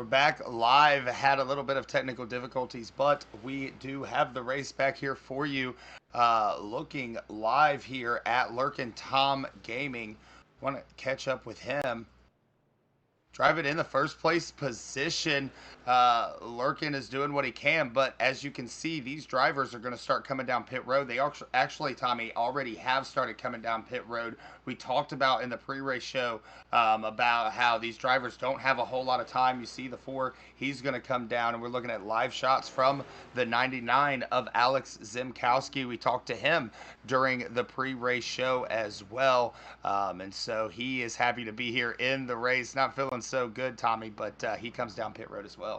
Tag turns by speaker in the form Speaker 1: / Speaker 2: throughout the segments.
Speaker 1: We're back live. Had a little bit of technical difficulties, but we do have the race back here for you. Looking live here at Lurkin Tom Gaming. Want to catch up with him. Drive it in the first place position. Lurkin is doing what he can, but as you can see, these drivers are going to start coming down pit road. They actually, Tommy, already have started coming down pit road. We talked about in the pre-race show about how these drivers don't have a whole lot of time. You see the 4, he's going to come down, and we're looking at live shots from the 99 of Alex Zimkowski. We talked to him during the pre-race show as well, and so he is happy to be here in the race. Not feeling so good, Tommy, but he comes down pit road as well.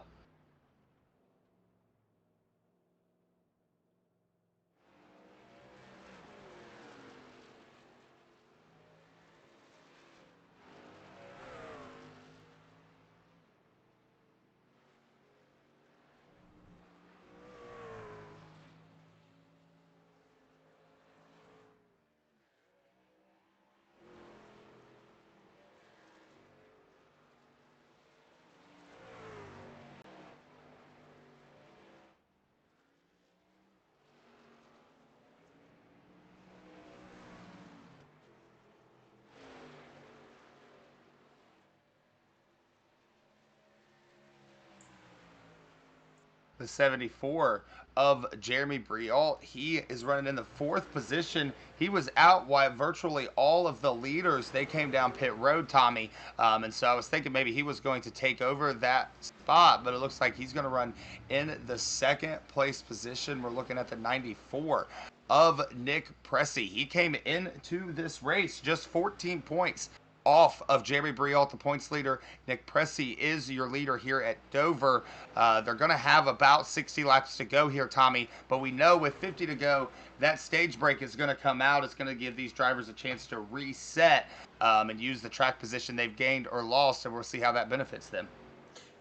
Speaker 1: The 74 of Jeremy Briault. He is running in the 4th position. He was out while virtually all of the leaders, they came down pit road, Tommy. And so I was thinking maybe he was going to take over that spot, but it looks like he's going to run in the 2nd place position. We're looking at the 94 of Nick Pressey. He came into this race just 14 points off of Jeremy Briault, the points leader. Nick Pressey is your leader here at Dover. They're going to have about 60 laps to go here, Tommy, but we know with 50 to go, that stage break is going to come out. It's going to give these drivers a chance to reset and use the track position they've gained or lost, and we'll see how that benefits them.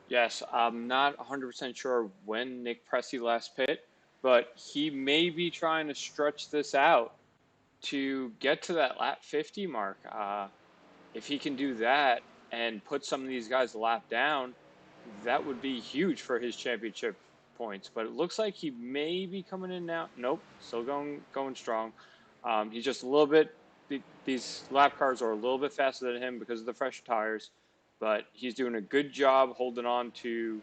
Speaker 2: Yes, I'm not 100% sure when Nick Pressey last pit, but he may be trying to stretch this out to get to that lap 50 mark. If he can do that and put some of these guys a lap down, that would be huge for his championship points. But it looks like he may be coming in now. Nope, still going strong. He's just a little bit. These lap cars are a little bit faster than him because of the fresh tires, but he's doing a good job holding on to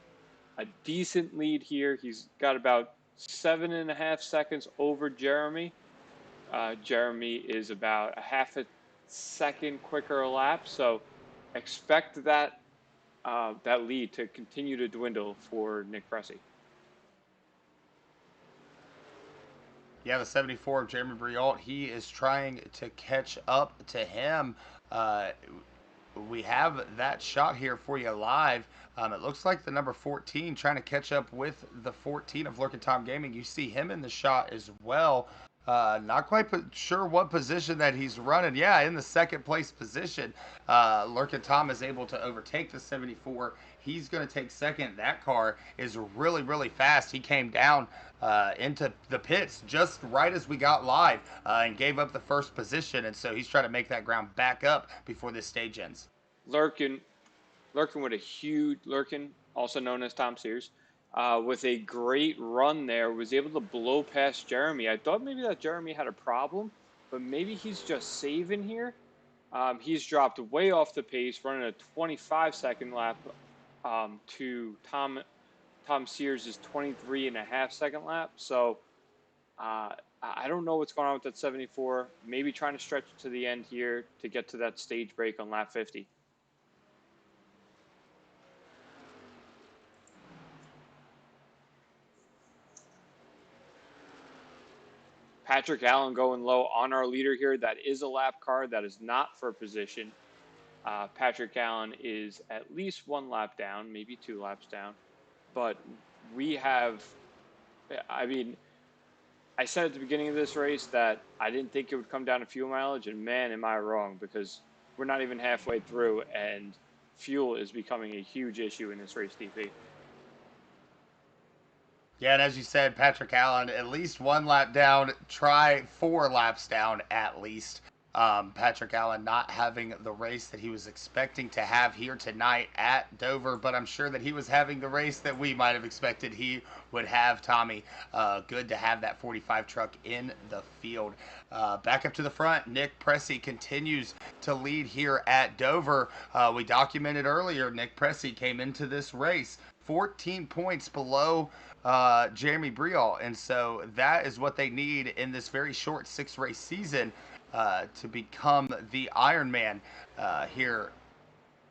Speaker 2: a decent lead here. He's got about 7.5 seconds over Jeremy. Jeremy is about a half a second quicker a lap, so expect that that lead to continue to dwindle for Nick Pressey.
Speaker 1: Yeah, the 74 of Jeremy Briault, he is trying to catch up to him. We have that shot here for you live. It looks like the number 14 trying to catch up with the 14 of Lurkin Tom Gaming. You see him in the shot as well. Not quite sure what position that he's running. Yeah, in the 2nd place position. Lurkin Tom is able to overtake the 74. He's going to take 2nd. That car is really, really fast. He came down into the pits just right as we got live and gave up the 1st position. And so he's trying to make that ground back up before this stage ends.
Speaker 2: Lurkin with a huge Lurkin, also known as Tom Sears, with a great run there, was able to blow past Jeremy. I thought maybe that Jeremy had a problem, but maybe he's just saving here. He's dropped way off the pace, running a 25-second lap to Tom Sears' 23.5-second lap. So I don't know what's going on with that 74. Maybe trying to stretch to the end here to get to that stage break on lap 50. Patrick Allen going low on our leader here. That is a lap car. That is not for position. Patrick Allen is at least 1 lap down, maybe 2 laps down. But we have, I mean, I said at the beginning of this race that I didn't think it would come down to fuel mileage, and man, am I wrong, because we're not even halfway through, and fuel is becoming a huge issue in this race, DP.
Speaker 1: Yeah, and as you said, Patrick Allen, at least 1 lap down, try 4 laps down at least. Patrick Allen not having the race that he was expecting to have here tonight at Dover, but I'm sure that he was having the race that we might have expected he would have, Tommy. Good to have that 45 truck in the field. Back up to the front, Nick Pressey continues to lead here at Dover. We documented earlier, Nick Pressey came into this race 14 points below Jeremy Brial, and so that is what they need in this very short 6-race season to become the Ironman here,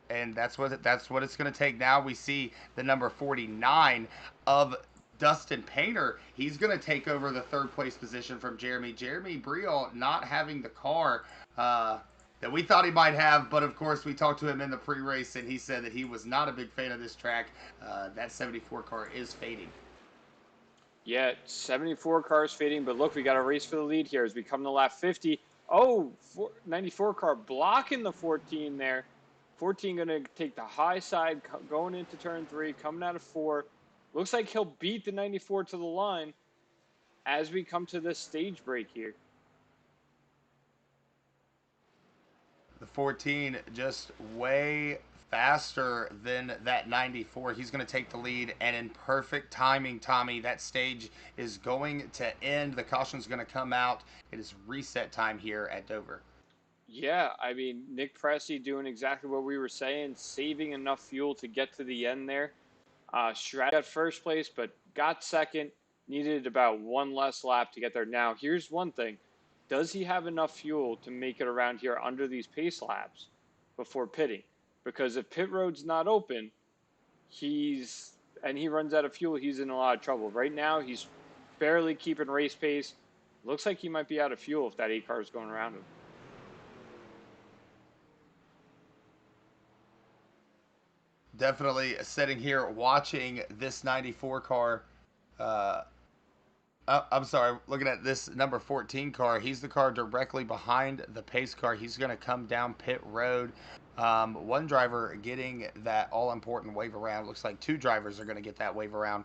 Speaker 1: and that's what it's going to take. Now we see the number 49 of Dustin Painter. He's going to take over the third place position from Jeremy Brial, not having the car that we thought he might have, but of course we talked to him in the pre-race and he said that he was not a big fan of this track. That 74 car is fading.
Speaker 2: Yeah, 74 cars fading, but look, we got a race for the lead here as we come to lap 50. Oh, 94 car blocking the 14 there. 14 going to take the high side going into turn 3, coming out of 4. Looks like he'll beat the 94 to the line as we come to this stage break here.
Speaker 1: The 14 just way faster than that 94. He's going to take the lead, and in perfect timing, Tommy, that stage is going to end. The caution's going to come out. It is reset time here at Dover.
Speaker 2: Yeah, I mean, Nick Pressey doing exactly what we were saying, saving enough fuel to get to the end there. Strat got first place, but got second. Needed about one less lap to get there. Now, here's one thing. Does he have enough fuel to make it around here under these pace laps before pitting? Because if pit road's not open, he runs out of fuel, he's in a lot of trouble. Right now, he's barely keeping race pace. Looks like he might be out of fuel if that 8 car is going around him.
Speaker 1: Definitely sitting here watching this 94 car. I'm sorry, looking at this number 14 car. He's the car directly behind the pace car. He's going to come down pit road. One driver getting that all-important wave around. Looks like 2 drivers are going to get that wave around.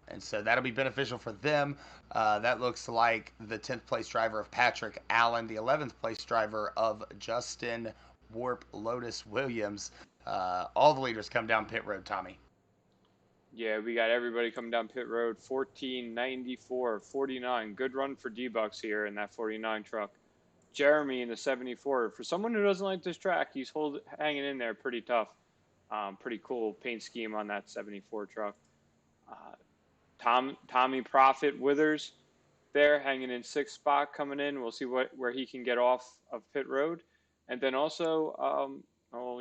Speaker 1: And so that'll be beneficial for them. That looks like the 10th place driver of Patrick Allen, the 11th place driver of Justin Warp Lotus Williams. All the leaders come down pit road, Tommy.
Speaker 2: Yeah, we got everybody coming down pit road. 14, 94, 49. Good run for D-Bucks here in that 49 truck. Jeremy in the 74. For someone who doesn't like this track, he's hanging in there pretty tough. Pretty cool paint scheme on that 74 truck. Tommy Profit Withers there, hanging in 6th spot coming in. We'll see where he can get off of pit road. And then also,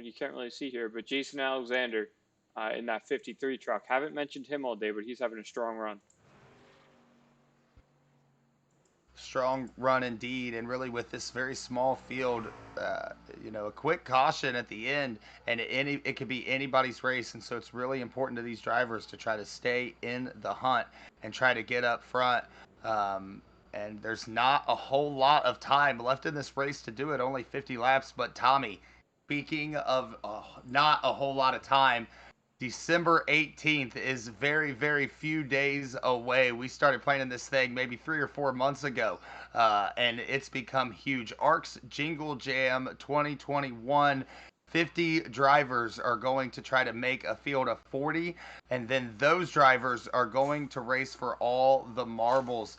Speaker 2: you can't really see here, but Jason Alexander in that 53 truck. Haven't mentioned him all day, but he's having a strong run.
Speaker 1: Strong run indeed, and really with this very small field, a quick caution at the end, and it could be anybody's race, and so it's really important to these drivers to try to stay in the hunt and try to get up front. And there's not a whole lot of time left in this race to do it, only 50 laps. But Tommy, speaking of not a whole lot of time, December 18th is very, very few days away. We started planning this thing maybe 3 or 4 months ago, and it's become huge. ARCS Jingle Jam 2021. 50 drivers are going to try to make a field of 40, and then those drivers are going to race for all the marbles.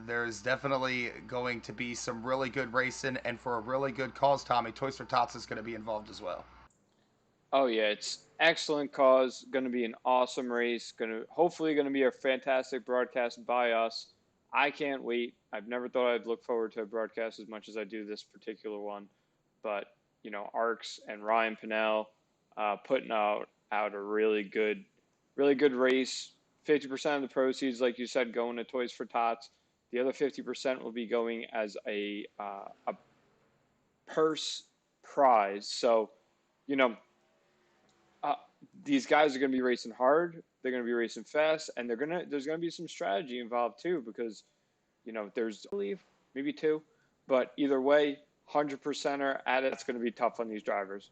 Speaker 1: There's definitely going to be some really good racing, and for a really good cause, Tommy. Toys for Tots is going to be involved as well.
Speaker 2: Oh yeah, it's excellent cause. Going to be an awesome race. Hopefully going to be a fantastic broadcast by us. I can't wait. I've never thought I'd look forward to a broadcast as much as I do this particular one. But ARCS and Ryan Pinnell putting out a really good race. 50% of the proceeds, like you said, going to Toys for Tots. The other 50% will be going as a purse prize. So, these guys are going to be racing hard. They're going to be racing fast, and there's going to be some strategy involved too, because there's, I believe, maybe 2, but either way, 100%er at it. It's going to be tough on these drivers.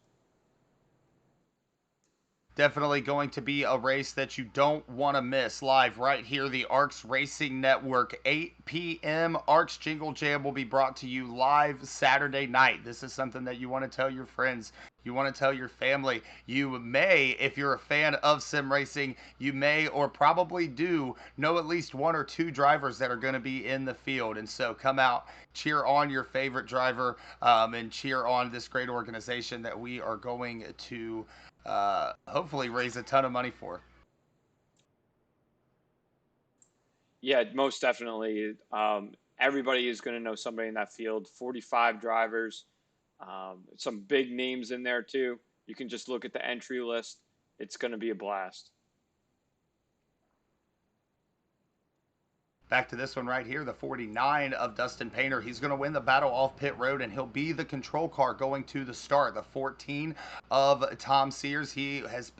Speaker 1: Definitely going to be a race that you don't want to miss. Live right here, the ARCS Racing Network, 8 p.m. ARCS Jingle Jam will be brought to you live Saturday night. This is something that you want to tell your friends. You want to tell your family. You may, if you're a fan of sim racing, you may or probably do know at least one or two drivers that are going to be in the field. And so come out, cheer on your favorite driver, and cheer on this great organization that we are going to hopefully raise a ton of money for.
Speaker 2: Yeah, most definitely. Everybody is going to know somebody in that field. 45 drivers, some big names in there too. You can just look at the entry list. It's going to be a blast.
Speaker 1: Back to this one right here, the 49 of Dustin Painter. He's going to win the battle off pit road, and he'll be the control car going to the start. The 14 of Tom Sears. He has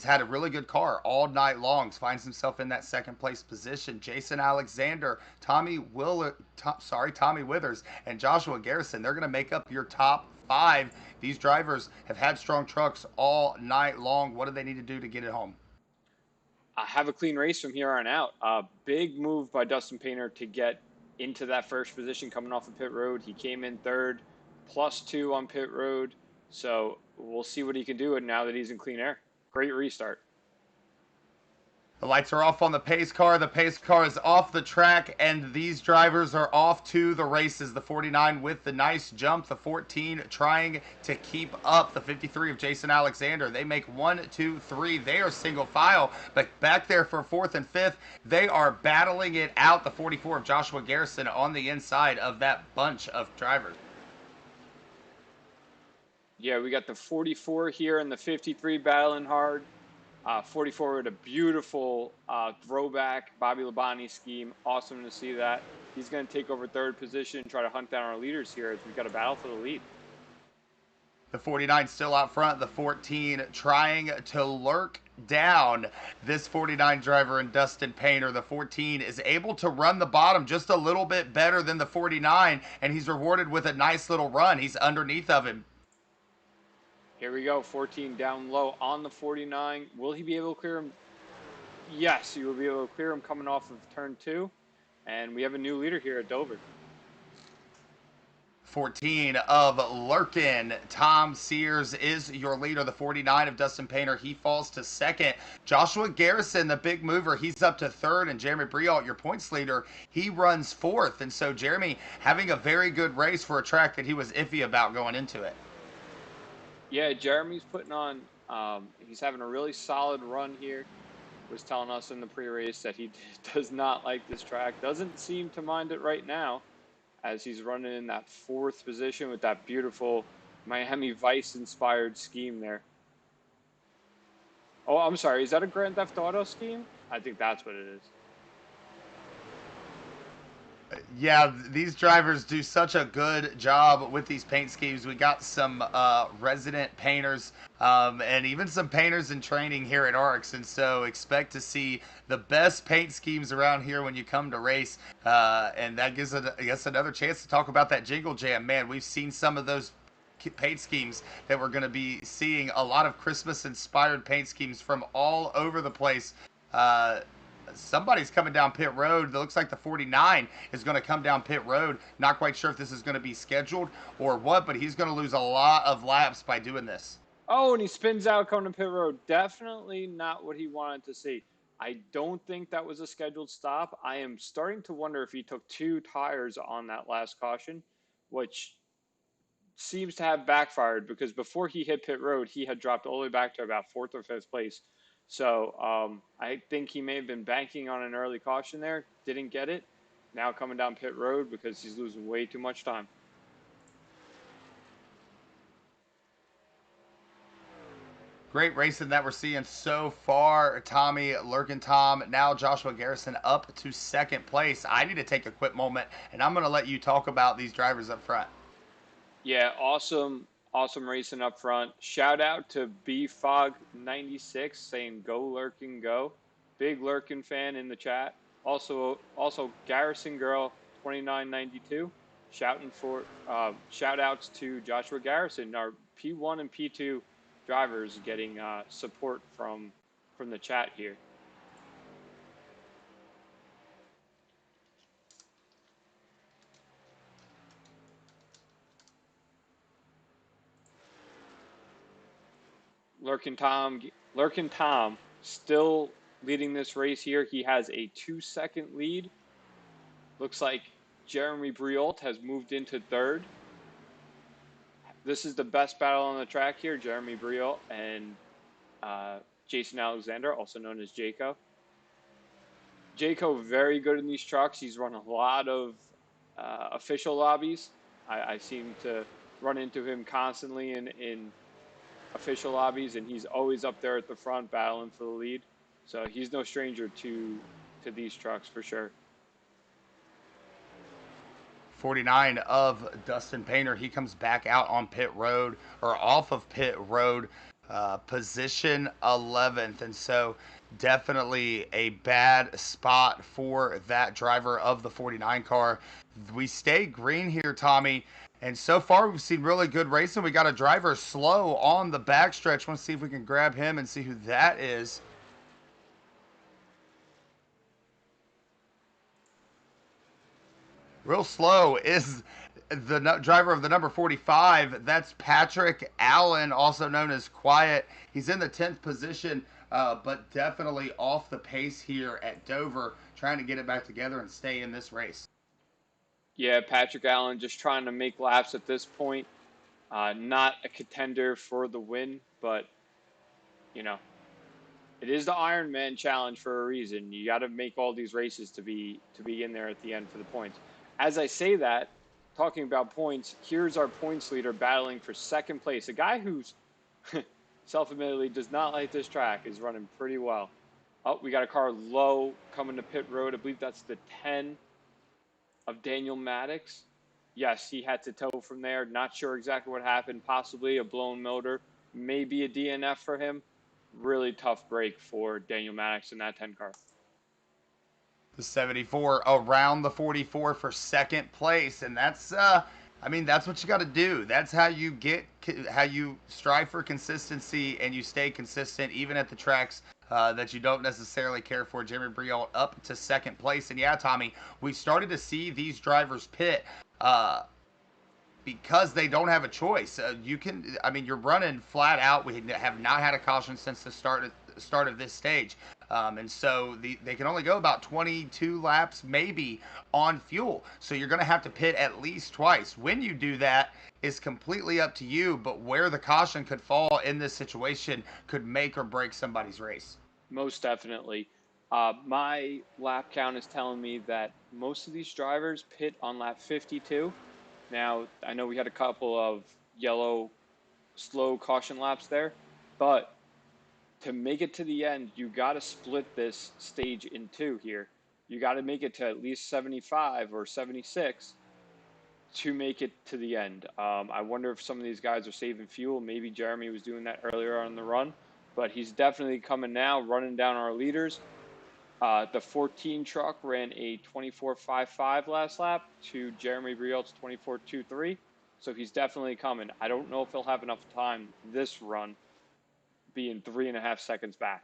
Speaker 1: had a really good car all night long. Finds himself in that second place position. Jason Alexander, Tommy Withers, and Joshua Garrison. They're going to make up your top five. These drivers have had strong trucks all night long. What do they need to do to get it home?
Speaker 2: Have a clean race from here on out. Big move by Dustin Painter to get into that first position coming off of pit road. He came in third, +2 on pit road. So we'll see what he can do now that he's in clean air. Great restart.
Speaker 1: The lights are off on the pace car. The pace car is off the track, and these drivers are off to the races. The 49 with the nice jump. The 14 trying to keep up. The 53 of Jason Alexander. They make 1, 2, 3. They are single file, but back there for fourth and fifth, they are battling it out. The 44 of Joshua Garrison on the inside of that bunch of drivers.
Speaker 2: Yeah, we got the 44 here and the 53 battling hard. 44 with a beautiful throwback Bobby Labonte scheme. Awesome to see that. He's going to take over third position, try to hunt down our leaders here as we've got a battle for the lead.
Speaker 1: The 49 still out front. The 14 trying to lurk down this 49 driver in Dustin Painter. The 14 is able to run the bottom just a little bit better than the 49, and he's rewarded with a nice little run. He's underneath of him.
Speaker 2: Here we go, 14 down low on the 49. Will he be able to clear him? Yes, he will be able to clear him coming off of turn 2. And we have a new leader here at Dover.
Speaker 1: 14 of Lurkin. Tom Sears is your leader. The 49 of Dustin Painter, he falls to second. Joshua Garrison, the big mover, he's up to third. And Jeremy Brialt, your points leader, he runs fourth. And so Jeremy having a very good race for a track that he was iffy about going into it.
Speaker 2: Yeah, Jeremy's putting on, he's having a really solid run here. Was telling us in the pre-race that he does not like this track. Doesn't seem to mind it right now as he's running in that fourth position with that beautiful Miami Vice-inspired scheme there. Oh, I'm sorry. Is that a Grand Theft Auto scheme? I think that's what it is.
Speaker 1: Yeah, these drivers do such a good job with these paint schemes. We got some resident painters and even some painters in training here at ARCS, and so expect to see the best paint schemes around here when you come to race. And that gives us another chance to talk about that Jingle Jam. Man, we've seen some of those paint schemes that we're going to be seeing. A lot of Christmas-inspired paint schemes from all over the place. Somebody's coming down pit road. It looks like the 49 is going to come down pit road. Not quite sure if this is going to be scheduled or what, but he's going to lose a lot of laps by doing this.
Speaker 2: Oh, and he spins out coming to pit road. Definitely not what he wanted to see. I don't think that was a scheduled stop. I am starting to wonder if he took 2 tires on that last caution, which seems to have backfired because before he hit pit road, he had dropped all the way back to about 4th or 5th place. So I think he may have been banking on an early caution there, didn't get it. Now coming down pit road because he's losing way too much time.
Speaker 1: Great racing that we're seeing so far. Tommy Lurkin Tom, now Joshua Garrison up to second place. I need to take a quick moment, and I'm going to let you talk about these drivers up front.
Speaker 2: Yeah, awesome racing up front. Shout out to BFog96 saying go Lurkin go. Big Lurkin fan in the chat. Also Garrison Girl 2992 shouting for shout outs to Joshua Garrison, our P1 and P2 drivers getting support from the chat here. Lurkin Tom still leading this race here. He has a 2-second lead. Looks like Jeremy Briault has moved into third. This is the best battle on the track here, Jeremy Briault and Jason Alexander, also known as Jaco. Jaco, very good in these trucks. He's run a lot of official lobbies. I seem to run into him constantly in official lobbies, and he's always up there at the front battling for the lead. So he's no stranger to these trucks for sure.
Speaker 1: 49 of Dustin Painter. He comes back out on pit road, or off of pit road, position 11th. And so definitely a bad spot for that driver of the 49 car. We stay green here, Tommy. And so far, we've seen really good racing. We got a driver slow on the backstretch. Want to see if we can grab him and see who that is. Real slow is the driver of the number 45. That's Patrick Allen, also known as Quiet. He's in the 10th position, but definitely off the pace here at Dover, trying to get it back together and stay in this race.
Speaker 2: Yeah, Patrick Allen just trying to make laps at this point. Not a contender for the win, but, you know, it is the Ironman challenge for a reason. You got to make all these races to be in there at the end for the points. As I say that, talking about points, here's our points leader battling for second place. A guy who's self-admittedly does not like this track is running pretty well. Oh, we got a car low coming to pit road. I believe that's the 10 of Daniel Maddox. Yes, he had to tow from there. Not sure exactly what happened. Possibly a blown motor. Maybe a DNF for him. Really tough break for Daniel Maddox in that 10 car.
Speaker 1: The 74 around the 44 for second place, and that's that's what you got to do. That's how you strive for consistency, and you stay consistent even at the tracks that you don't necessarily care for. Jeremy Briault up to second place, and yeah, Tommy, we started to see these drivers pit because they don't have a choice. You're running flat out. We have not had a caution since the start of this stage. And so they can only go about 22 laps maybe on fuel. So you're going to have to pit at least twice. When you do that is completely up to you, but where the caution could fall in this situation could make or break somebody's race.
Speaker 2: Most definitely. My lap count is telling me that most of these drivers pit on lap 52. Now, I know we had a couple of yellow slow caution laps there, but to make it to the end, you got to split this stage in two here. You got to make it to at least 75 or 76 to make it to the end. I wonder if some of these guys are saving fuel. Maybe Jeremy was doing that earlier on the run, but he's definitely coming now, running down our leaders. The 14 truck ran a 24.55 last lap to Jeremy Briault's 24.23, so he's definitely coming. I don't know if he'll have enough time this run, being 3.5 seconds back.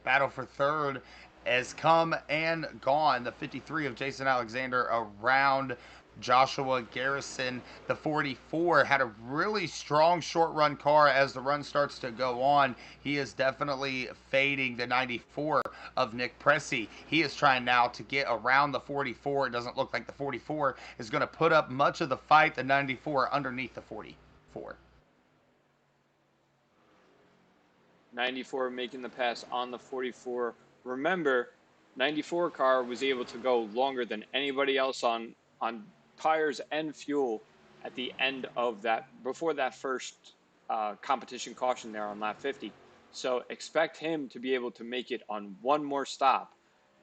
Speaker 1: Battle for third has come and gone. The 53 of Jason Alexander around Joshua Garrison. The 44 had a really strong short run car as the run starts to go on. He is definitely fading the 94 of Nick Pressey. He is trying now to get around the 44. It doesn't look like the 44 is going to put up much of the fight. The 94 underneath the 44.
Speaker 2: 94 making the pass on the 44. Remember, 94 car was able to go longer than anybody else on tires and fuel at the end of that, before that first competition caution there on lap 50. So expect him to be able to make it on one more stop.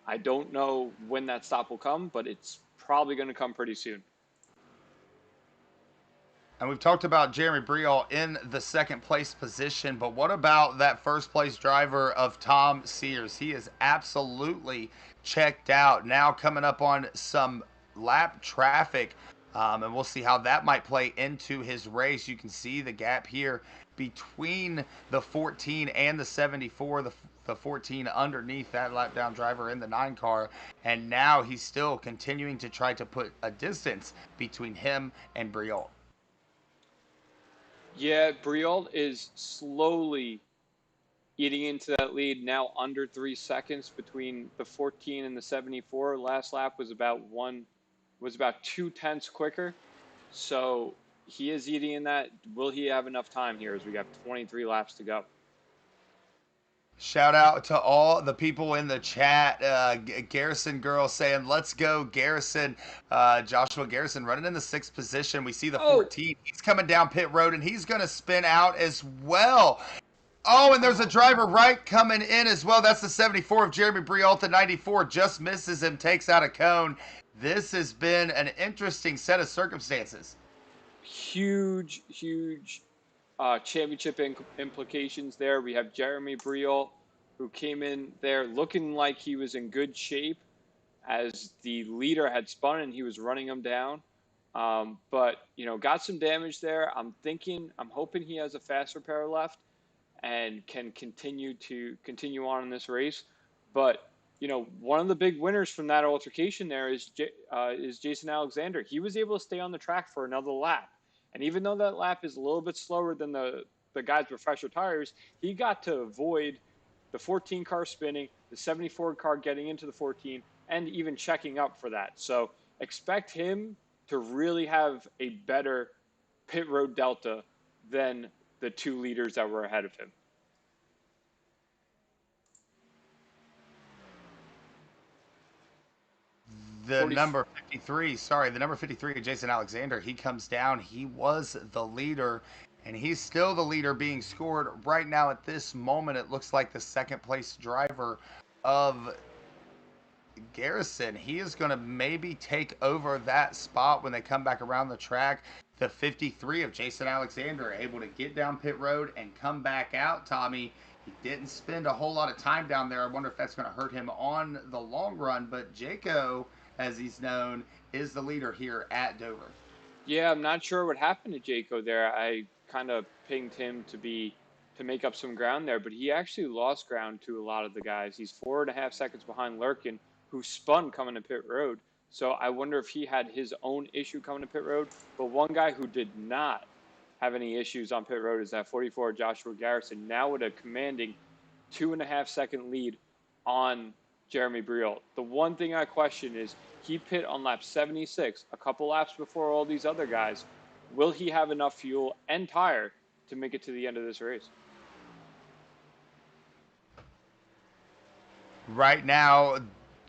Speaker 2: I don't know when that stop will come, but it's probably going to come pretty soon.
Speaker 1: And we've talked about Jeremy Briault in the second place position, but what about that first place driver of Tom Sears? He is absolutely checked out. Now coming up on some lap traffic. And we'll see how that might play into his race. You can see the gap here between the 14 and the 74. The 14 underneath that lap down driver in the 9 car. And now he's still continuing to try to put a distance between him and Briot.
Speaker 2: Yeah, Briault is slowly eating into that lead, now under 3 seconds between the 14 and the 74. Last lap was about 2 tenths quicker. So he is eating in that. Will he have enough time here as we got 23 laps to go?
Speaker 1: Shout out to all the people in the chat. Garrison girl saying, "Let's go, Garrison." Joshua Garrison running in the 6th position. We see the
Speaker 2: Oh,
Speaker 1: 14. He's coming down pit road and he's going to spin out as well. Oh, and there's a driver right coming in as well. That's the 74 of Jeremy Briault. The 94 just misses him, takes out a cone. This has been an interesting set of circumstances.
Speaker 2: huge championship implications there. We have Jeremy Briault, who came in there looking like he was in good shape as the leader had spun and he was running him down. But, got some damage there. I'm hoping he has a fast repair left and can continue on in this race. But one of the big winners from that altercation there is Jason Alexander. He was able to stay on the track for another lap, and even though that lap is a little bit slower than the guys with fresher tires, he got to avoid the 14 car spinning, the 74 car getting into the 14, and even checking up for that. So expect him to really have a better pit road delta than the 2 leaders that were ahead of him.
Speaker 1: The
Speaker 2: 40,
Speaker 1: number 53, sorry, the number 53, Jason Alexander, he comes down. He was the leader, and he's still the leader being scored right now at this moment. It looks like the 2nd place driver of Garrison. He is going to maybe take over that spot when they come back around the track. The 53 of Jason Alexander able to get down pit road and come back out. Tommy, he didn't spend a whole lot of time down there. I wonder if that's going to hurt him on the long run. But Jaco, as he's known, is the leader here at Dover.
Speaker 2: Yeah, I'm not sure what happened to Jaco there. I kind of pinged him to make up some ground there, but he actually lost ground to a lot of the guys. He's 4.5 seconds behind Lurkin, who spun coming to pit road. So I wonder if he had his own issue coming to pit road. But one guy who did not have any issues on pit road is that 44 Joshua Garrison, now with a commanding 2.5 second lead on Jeremy Briault. The one thing I question is he pit on lap 76, a couple laps before all these other guys. Will he have enough fuel and tire to make it to the end of this race?
Speaker 1: Right now,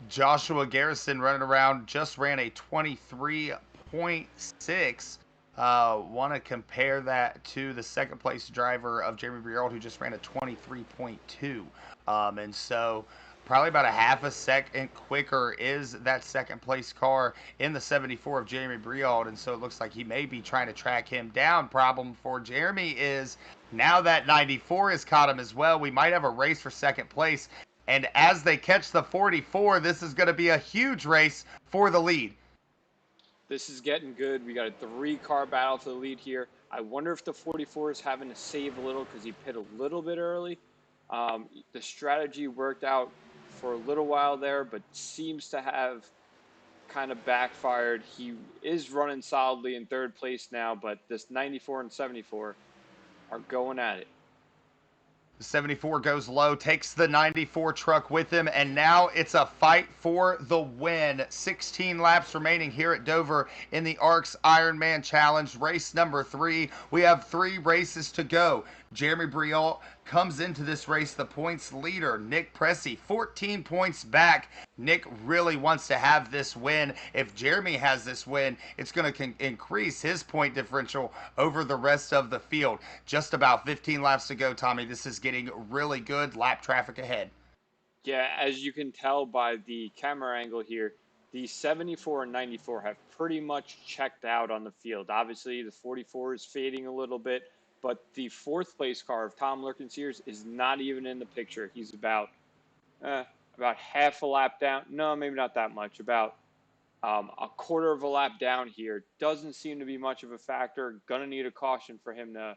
Speaker 1: Joshua Garrison running around just ran a 23.6. Want to compare that to the 2nd place driver of Jeremy Briault, who just ran a 23.2. And so probably about a half a second quicker is that 2nd place car in the 74 of Jeremy Briault. And so it looks like he may be trying to track him down. Problem for Jeremy is now that 94 has caught him as well. We might have a race for 2nd place. And as they catch the 44, this is going to be a huge race for the lead.
Speaker 2: This is getting good. We got a 3-car battle for the lead here. I wonder if the 44 is having to save a little because he pit a little bit early. The strategy worked out for a little while there, but seems to have kind of backfired. He is running solidly in 3rd place now, but this 94 and 74 are going at it.
Speaker 1: The 74 goes low, takes the 94 truck with him, and now it's a fight for the win. 16 laps remaining here at Dover in the ARCS Ironman Challenge, race number 3. We have 3 races to go. Jeremy Briault comes into this race the points leader. Nick Pressey, 14 points back. Nick really wants to have this win. If Jeremy has this win, it's going to increase his point differential over the rest of the field. Just about 15 laps to go, Tommy. This is getting really good. Lap traffic ahead.
Speaker 2: Yeah, as you can tell by the camera angle here, the 74 and 94 have pretty much checked out on the field. Obviously, the 44 is fading a little bit, but the 4th place car of Tom Lurkin-Sears is not even in the picture. He's about half a lap down. No, maybe not that much. About A quarter of a lap down here doesn't seem to be much of a factor. Gonna need a caution for him to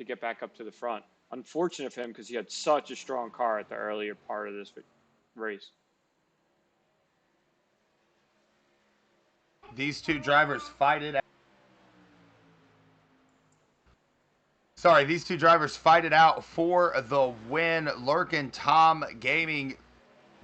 Speaker 2: get back up to the front. Unfortunate for him because he had such a strong car at the earlier part of this race.
Speaker 1: These two drivers fight it out. Sorry, these two drivers fight it out for the win. Lurkin Tom Gaming,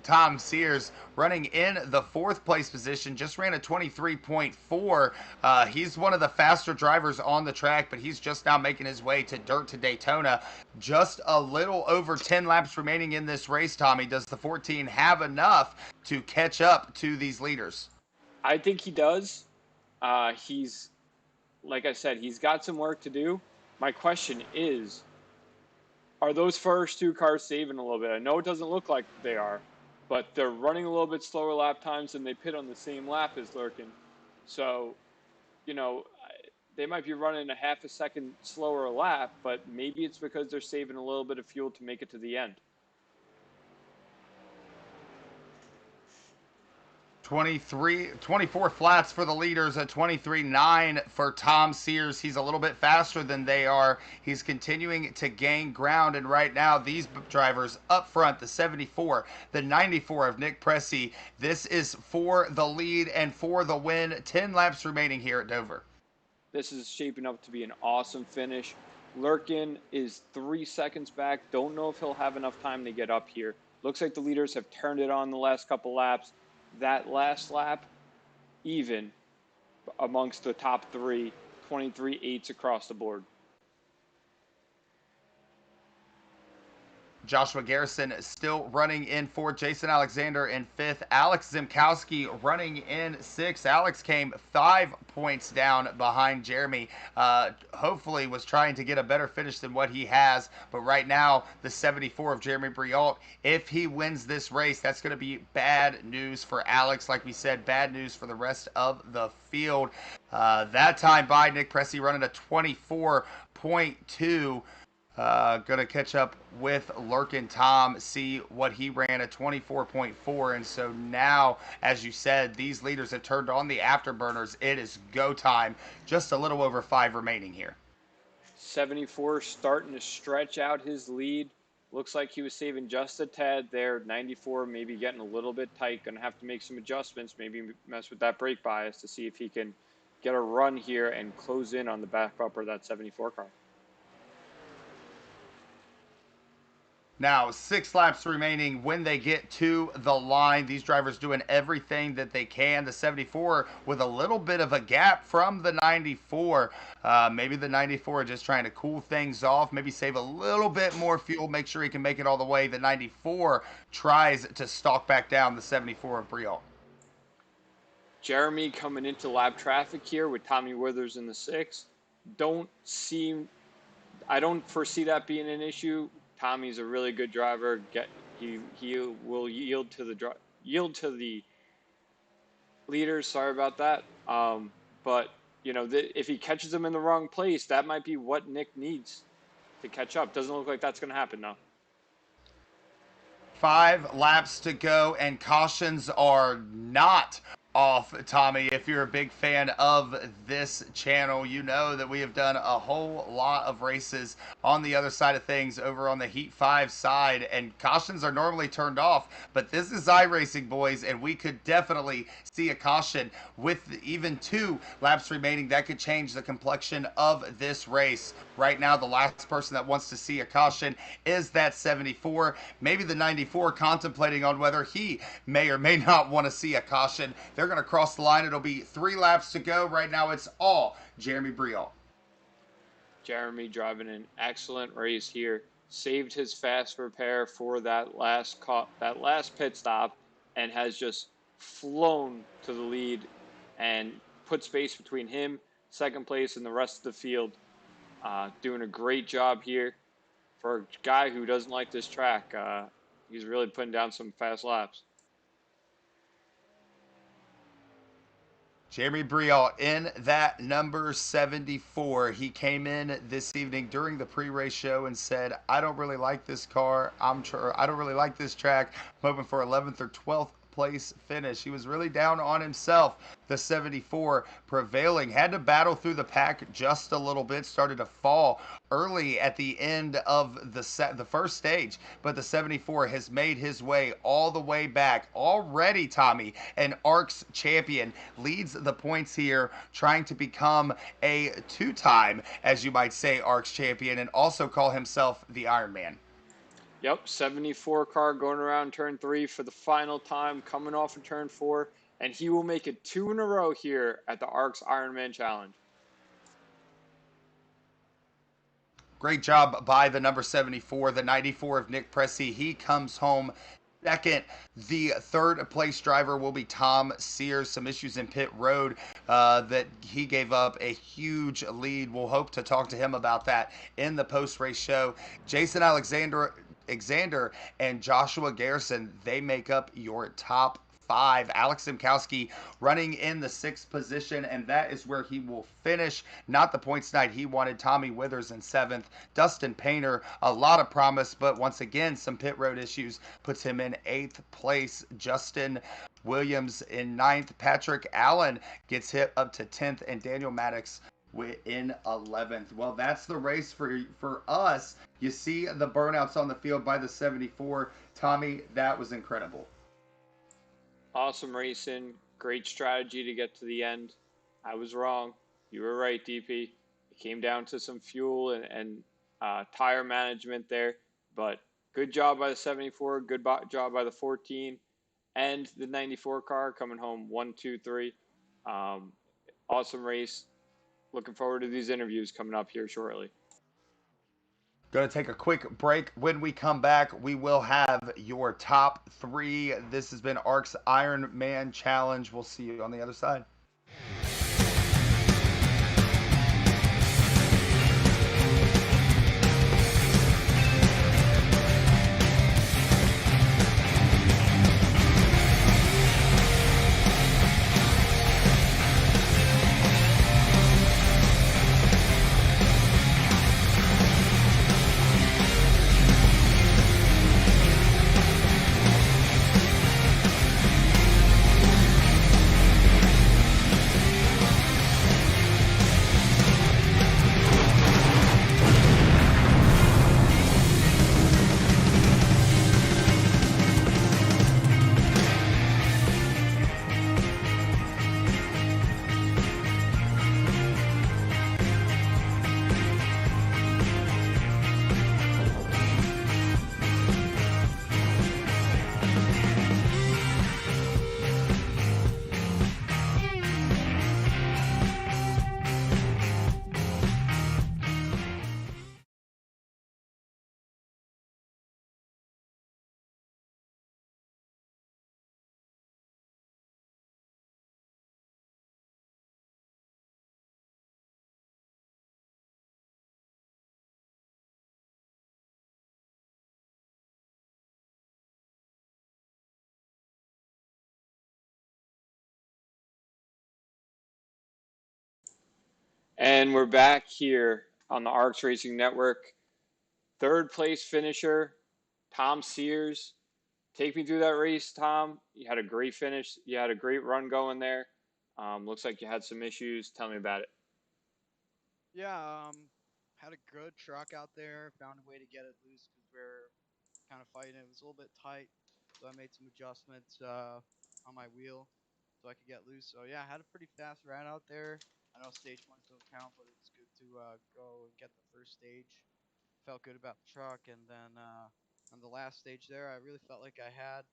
Speaker 1: Tom Sears running in the fourth place position, just ran a 23.4. He's one of the faster drivers on the track, but he's just now making his way to Dirt to Daytona. Just a little over 10 laps remaining in this race, Tommy. Does the 14 have enough to catch up to these leaders?
Speaker 2: I think he does. He's, like I said, he's got some work to do. My question is, are those first two cars saving a little bit? I know it doesn't look like they are, but they're running a little bit slower lap times and they pit on the same lap as Lurkin. So, you know, they might be running a half a second slower lap, but maybe it's because they're saving a little bit of fuel to make it to the end.
Speaker 1: 24 flats for the leaders, a 23.9 for Tom Sears. He's a little bit faster than they are. He's continuing to gain ground, and right now these drivers up front, the 74, the 94 of Nick Pressey. This is for the lead and for the win. 10 laps remaining here at Dover.
Speaker 2: This is shaping up to be an awesome finish. Lurkin is 3 seconds back. Don't know if he'll have enough time to get up here. Looks like the leaders have turned it on the last couple laps. That last lap, even amongst the top three, 23.8s across the board.
Speaker 1: Joshua Garrison still running in fourth. Jason Alexander in fifth. Alex Zimkowski running in sixth. Alex came 5 points down behind Jeremy. Hopefully was trying to get a better finish than what he has. But right now, the 74 of Jeremy Briault, if he wins this race, that's going to be bad news for Alex. Like we said, bad news for the rest of the field. That time by Nick Pressey running a 24.2. Gonna catch up with Lurkin Tom, see what he ran at 24.4. And so now, as you said, these leaders have turned on the afterburners. It is go time. Just a little over 5 remaining here.
Speaker 2: 74 starting to stretch out his lead. Looks like he was saving just a tad there. 94 maybe getting a little bit tight. Gonna have to make some adjustments, maybe mess with that brake bias to see if he can get a run here and close in on the back bumper of that 74 car.
Speaker 1: Now, 6 laps remaining when they get to the line. These drivers doing everything that they can. The 74 with a little bit of a gap from the 94. Maybe the 94 just trying to cool things off, maybe save a little bit more fuel, make sure he can make it all the way. The 94 tries to stalk back down the 74 of Briault.
Speaker 2: Jeremy coming into lap traffic here with Tommy Withers in the 6. I don't foresee that being an issue. Tommy's a really good driver. He will yield to the leaders. Sorry about that. But you know, if he catches them in the wrong place, that might be what Nick needs to catch up. Doesn't look like that's going to happen though.
Speaker 1: 5 laps to go, and cautions are not off, Tommy. If you're a big fan of this channel, you know that we have done a whole lot of races on the other side of things over on the Heat 5 side, and cautions are normally turned off, but this is iRacing, boys, and we could definitely see a caution with even 2 laps remaining. That could change the complexion of this race. Right now, the last person that wants to see a caution is that 74. Maybe the 94 contemplating on whether he may or may not want to see a caution. They're going to cross the line. It'll be 3 laps to go. Right now, it's all Jeremy Briault.
Speaker 2: Jeremy driving an excellent race here. Saved his fast repair for that last pit stop, and has just flown to the lead and put space between him, second place, and the rest of the field. Doing a great job here for a guy who doesn't like this track. He's really putting down some fast laps.
Speaker 1: Jeremy Briault in that number 74. He came in this evening during the pre-race show and said, I don't really like this car. I don't really like this track. I'm hoping for 11th or 12th place finish. He was really down on himself. The 74 prevailing, had to battle through the pack just a little bit, started to fall early at the end of the first stage, but the 74 has made his way all the way back already. Tommy, an ARCS champion, leads the points here, trying to become a two-time, as you might say, ARCS champion, and also call himself the Ironman.
Speaker 2: Yep, 74 car going around turn 3 for the final time, coming off of turn 4, and he will make it 2 in a row here at the ARCS Ironman Challenge.
Speaker 1: Great job by the number 74, the 94 of Nick Pressey. He comes home second. The third place driver will be Tom Sears. Some issues in pit road that he gave up a huge lead. We'll hope to talk to him about that in the post race show. Jason Alexander and Joshua Garrison, they make up your top five. Alex Simkowski running in the sixth position, and that is where he will finish. Not the points night he wanted. Tommy Withers in seventh. Dustin Painter, a lot of promise, but once again, some pit road issues puts him in eighth place. Justin Williams in ninth. Patrick Allen gets hit up to 10th, and Daniel Maddox in 11th. Well, that's the race for us. You see the burnouts on the field by the 74. Tommy, that was incredible.
Speaker 2: Awesome racing, great strategy to get to the end. I was wrong. You were right, DP. It came down to some fuel and tire management there, but good job by the 74, good job by the 14, and the 94 car coming home 1, 2, 3. Awesome race. Looking forward to these interviews coming up here shortly.
Speaker 1: Going to take a quick break. When we come back, we will have your top three. This has been ARC's Iron Man Challenge. We'll see you on the other side.
Speaker 2: And we're back here on the ARCS Racing Network. Third place finisher, Tom Sears. Take me through that race, Tom. You had a great finish. You had a great run going there. Looks like you had some issues. Tell me about it.
Speaker 3: Yeah, had a good truck out there. Found a way to get it loose because we're kind of fighting. It was a little bit tight, so I made some adjustments on my wheel so I could get loose. So yeah, I had a pretty fast ride out there. I know stage ones don't count, but it's good to go and get the first stage. Felt good about the truck, and then on the last stage there, I really felt like I had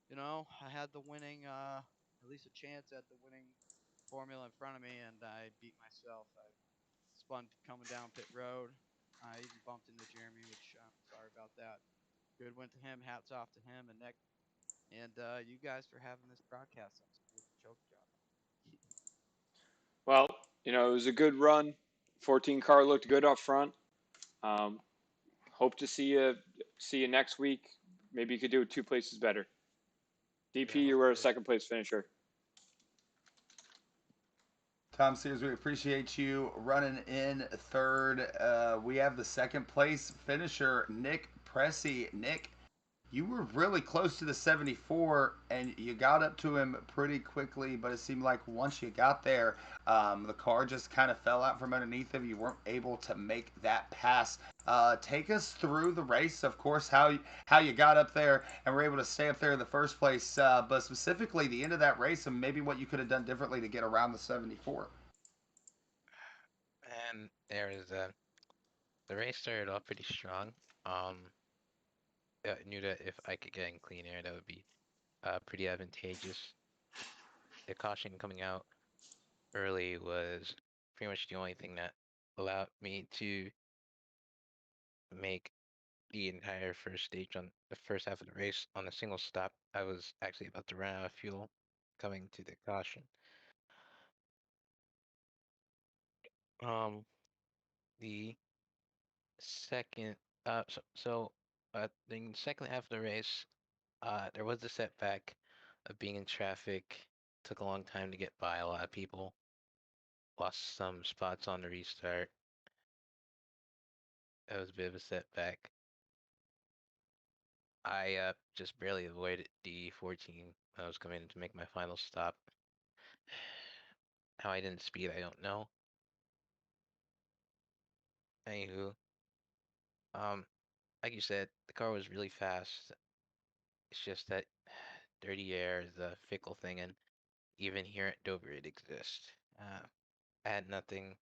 Speaker 3: the winning, at least a chance at the winning formula in front of me, and I beat myself. I spun coming down pit road. I even bumped into Jeremy, which I'm sorry about that. Good win to him. Hats off to him and Nick, and you guys for having this broadcast. I'm sorry with the choke job.
Speaker 2: Well, it was a good run. 14 car looked good up front. Um, Hope to see you next week. Maybe you could do it two places better. DP,
Speaker 3: Yeah,
Speaker 2: you were a
Speaker 3: hopefully.
Speaker 2: second place finisher.
Speaker 1: Tom Sears, we appreciate you running in third. We have the second place finisher, Nick Pressey. Nick, you were really close to the 74 and you got up to him pretty quickly, but it seemed like once you got there, the car just kind of fell out from underneath of you. You weren't able to make that pass. Take us through the race, of course, how you got up there and were able to stay up there in the first place, but specifically the end of that race and maybe what you could have done differently to get around the 74.
Speaker 4: And there was the race started off pretty strong. Um, I knew that if I could get in clean air, that would be pretty advantageous. The caution coming out early was pretty much the only thing that allowed me to make the entire first stage on the first half of the race on a single stop. I was actually about to run out of fuel coming to the caution. Um, the second, the second half of the race, there was a setback of being in traffic. Took a long time to get by a lot of people. Lost some spots on the restart. That was a bit of a setback. I just barely avoided the 14 when I was coming in to make my final stop. How I didn't speed, I don't know. Anywho, um, like you said, the car was really fast. It's just that dirty air is a fickle thing, and even here at Dover, it exists. I had nothing.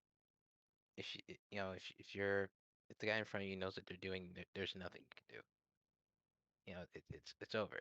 Speaker 4: If you know, if the guy in front of you knows what they're doing, there's nothing you can do. You know, it's over.